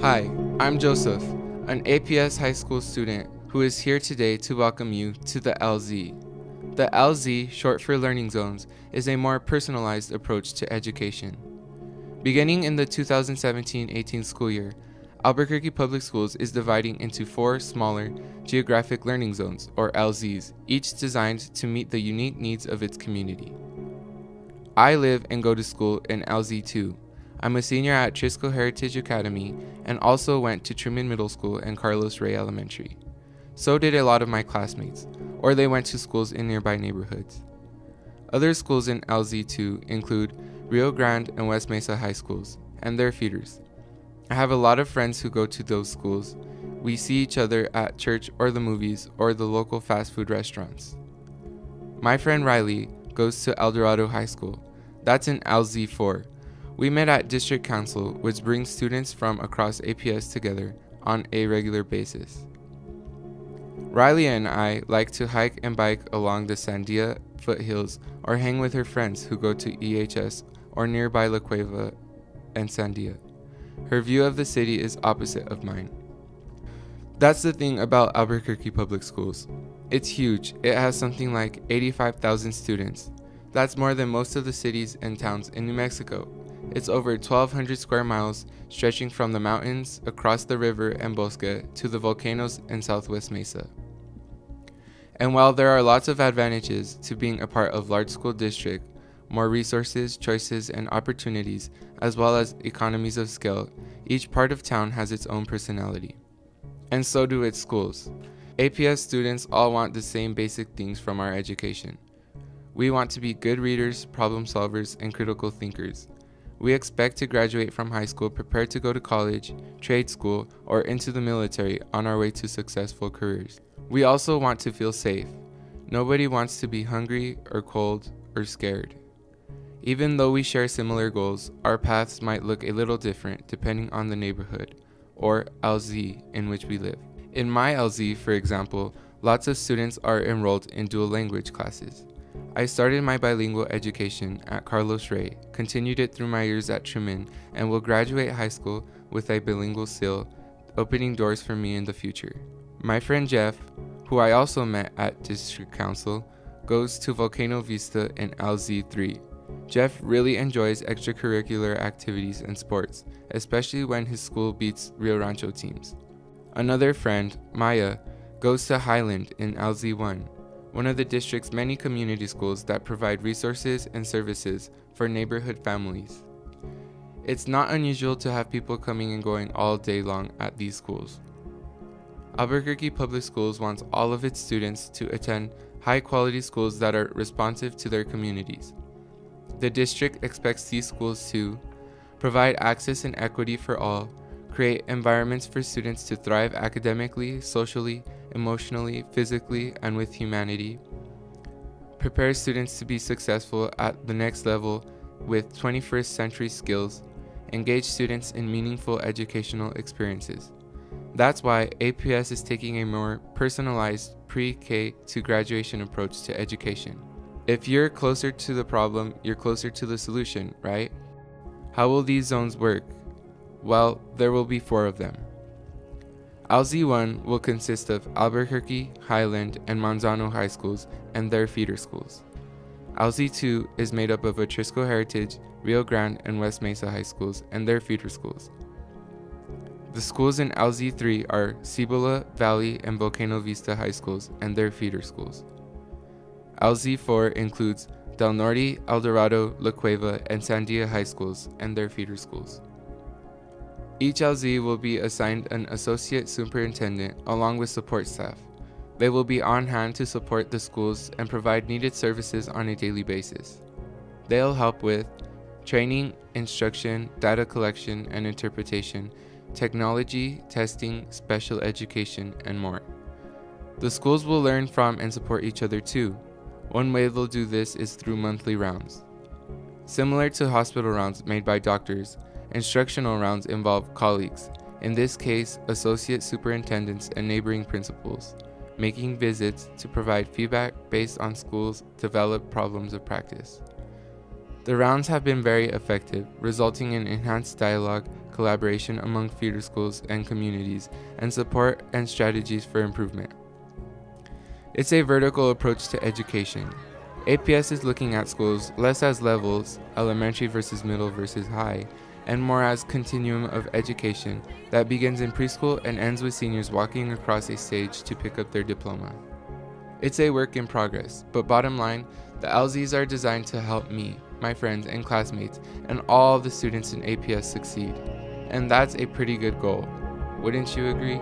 Hi, I'm Joseph, an APS high school student who is here today to welcome you to the LZ. The LZ, short for Learning Zones, is a more personalized approach to education. Beginning in the 2017-18 school year, Albuquerque Public Schools is dividing into 4 smaller geographic learning zones, or LZs, each designed to meet the unique needs of its community. I live and go to school in LZ2. I'm a senior at Trisco Heritage Academy and also went to Truman Middle School and Carlos Ray Elementary. So did a lot of my classmates, or they went to schools in nearby neighborhoods. Other schools in LZ2 include Rio Grande and West Mesa High Schools and their feeders. I have a lot of friends who go to those schools. We see each other at church or the movies or the local fast food restaurants. My friend Riley goes to El Dorado High School. That's in LZ4. We met at District Council, which brings students from across APS together on a regular basis. Riley and I like to hike and bike along the Sandia foothills or hang with her friends who go to EHS or nearby La Cueva and Sandia. Her view of the city is opposite of mine. That's the thing about Albuquerque Public Schools. It's huge. It has something like 85,000 students. That's more than most of the cities and towns in New Mexico. It's over 1,200 square miles, stretching from the mountains across the river and Bosque to the volcanoes in southwest Mesa. And while there are lots of advantages to being a part of large school district, more resources, choices, and opportunities, as well as economies of scale, each part of town has its own personality. And so do its schools. APS students all want the same basic things from our education. We want to be good readers, problem solvers, and critical thinkers. We expect to graduate from high school prepared to go to college, trade school, or into the military on our way to successful careers. We also want to feel safe. Nobody wants to be hungry or cold or scared. Even though we share similar goals, our paths might look a little different depending on the neighborhood, or LZ, in which we live. In my LZ, for example, lots of students are enrolled in dual language classes. I started my bilingual education at Carlos Ray, continued it through my years at Truman, and will graduate high school with a bilingual seal, opening doors for me in the future. My friend Jeff, who I also met at District Council, goes to Volcano Vista in LZ3. Jeff really enjoys extracurricular activities and sports, especially when his school beats Rio Rancho teams. Another friend, Maya, goes to Highland in LZ1, one of the district's many community schools that provide resources and services for neighborhood families. It's not unusual to have people coming and going all day long at these schools. Albuquerque Public Schools wants all of its students to attend high-quality schools that are responsive to their communities. The district expects these schools to provide access and equity for all, create environments for students to thrive academically, socially, emotionally, physically, and with humanity, prepare students to be successful at the next level with 21st century skills, engage students in meaningful educational experiences. That's why APS is taking a more personalized pre-K to graduation approach to education. If you're closer to the problem, you're closer to the solution, right? How will these zones work? Well, there will be 4 of them. LZ1 will consist of Albuquerque, Highland, and Manzano High Schools and their feeder schools. LZ2 is made up of Trisco Heritage, Rio Grande, and West Mesa High Schools and their feeder schools. The schools in LZ3 are Cibola, Valley, and Volcano Vista High Schools and their feeder schools. LZ4 includes Del Norte, El Dorado, La Cueva, and Sandia High Schools and their feeder schools. Each LZ will be assigned an associate superintendent along with support staff. They will be on hand to support the schools and provide needed services on a daily basis. They'll help with training, instruction, data collection and interpretation, technology, testing, special education, and more. The schools will learn from and support each other too. One way they'll do this is through monthly rounds. Similar to hospital rounds made by doctors, instructional rounds involve colleagues, in this case associate superintendents and neighboring principals, making visits to provide feedback based on schools' developed problems of practice. The rounds have been very effective, resulting in enhanced dialogue, collaboration among feeder schools and communities, and support and strategies for improvement. It's a vertical approach to education. APS is looking at schools less as levels, elementary versus middle versus high, and more as continuum of education that begins in preschool and ends with seniors walking across a stage to pick up their diploma. It's a work in progress, but bottom line, the LZs are designed to help me, my friends and classmates, and all the students in APS succeed. And that's a pretty good goal. Wouldn't you agree?